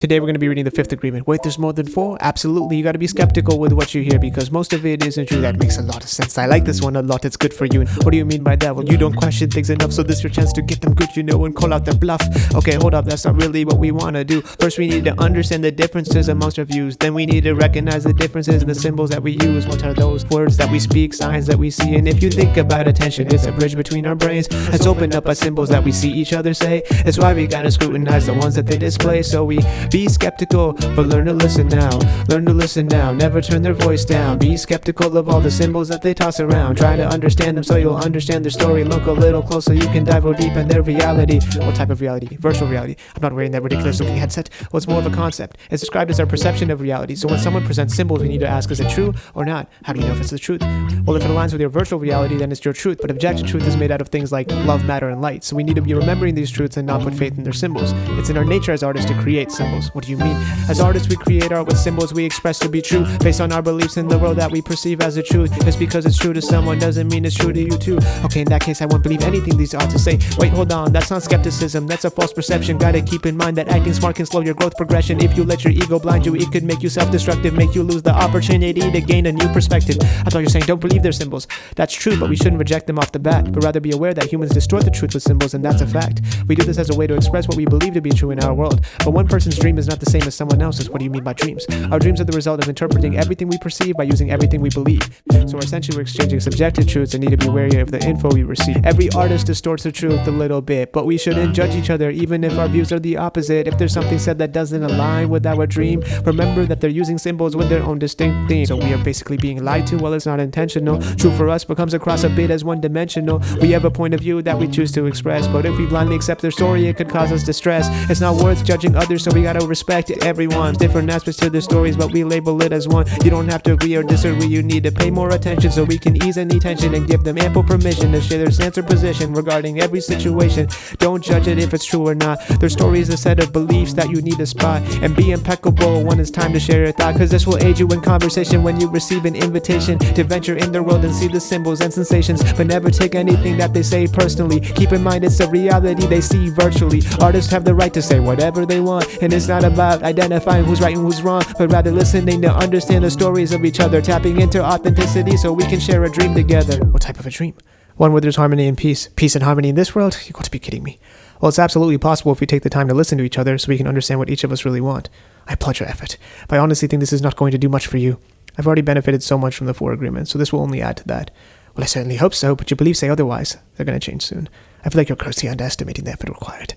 Today we're going to be reading the fifth agreement. Wait, there's more than four? Absolutely, you got to be skeptical with what you hear because most of it isn't true. That makes a lot of sense. I like this one a lot, it's good for you. And what do you mean by that? Well, you don't question things enough, so this is your chance to get them good, and call out their bluff. Okay, hold up, that's not really what we want to do. First we need to understand the differences amongst our views. Then we need to recognize the differences in the symbols that we use. What are those words that we speak, signs that we see? And if you think about attention, it's a bridge between our brains. It's opened up by symbols that we see each other say. It's why we gotta scrutinize the ones that they display. So we be skeptical, but learn to listen now. Learn to listen now, never turn their voice down. Be skeptical of all the symbols that they toss around. Try to understand them so you'll understand their story. Look a little closer, you can dive real deep in their reality. What type of reality? Virtual reality. I'm not wearing that ridiculous looking headset. Well, it's more of a concept. It's described as our perception of reality. So when someone presents symbols, we need to ask, is it true or not? How do you know if it's the truth? Well, if it aligns with your virtual reality, then it's your truth. But objective truth is made out of things like love, matter, and light. So we need to be remembering these truths and not put faith in their symbols. It's in our nature as artists to create symbols. What do you mean? As artists, we create art with symbols we express to be true, based on our beliefs in the world that we perceive as the truth. Just because it's true to someone doesn't mean it's true to you too. Okay, in that case, I won't believe anything these artists say. Wait, hold on, that's not skepticism, that's a false perception. Gotta keep in mind that acting smart can slow your growth progression. If you let your ego blind you, it could make you self-destructive, make you lose the opportunity to gain a new perspective. I thought you were saying don't believe their symbols. That's true, but we shouldn't reject them off the bat, but rather be aware that humans distort the truth with symbols, and that's a fact. We do this as a way to express what we believe to be true in our world. But one person's dream is not the same as someone else's. What do you mean by dreams? Our dreams are the result of interpreting everything we perceive by using everything we believe. So essentially we're exchanging subjective truths and need to be wary of the info we receive. Every artist distorts the truth a little bit, but we shouldn't judge each other even if our views are the opposite. If there's something said that doesn't align with our dream, remember that they're using symbols with their own distinct theme. So we are basically being lied to. Well, it's not intentional. True for us becomes across a bit as one-dimensional. We have a point of view that we choose to express, but if we blindly accept their story, it could cause us distress. It's not worth judging others, so we gotta respect everyone's different aspects to their stories, but we label it as one. You don't have to agree or disagree, you need to pay more attention so we can ease any tension and give them ample permission to share their stance or position regarding every situation. Don't judge it if it's true or not. Their story is a set of beliefs that you need to spot, and be impeccable when it's time to share your thought, cause this will aid you in conversation when you receive an invitation to venture in their world and see the symbols and sensations. But never take anything that they say personally. Keep in mind it's a reality they see virtually. Artists have the right to say whatever they want, and it's not about identifying who's right and who's wrong, but rather listening to understand the stories of each other, tapping into authenticity so we can share a dream together. What type of a dream? One where there's harmony and peace. Peace and harmony in this world? You got to be kidding me. Well, it's absolutely possible if we take the time to listen to each other so we can understand what each of us really want. I applaud your effort, but I honestly think this is not going to do much for you. I've already benefited so much from the 4 agreements, so this will only add to that. Well, I certainly hope so, but your beliefs say otherwise. They're going to change soon. I feel like you're grossly underestimating the effort required.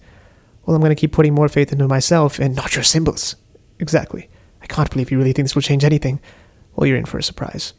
Well, I'm going to keep putting more faith into myself and not your symbols. Exactly. I can't believe you really think this will change anything. Well, you're in for a surprise.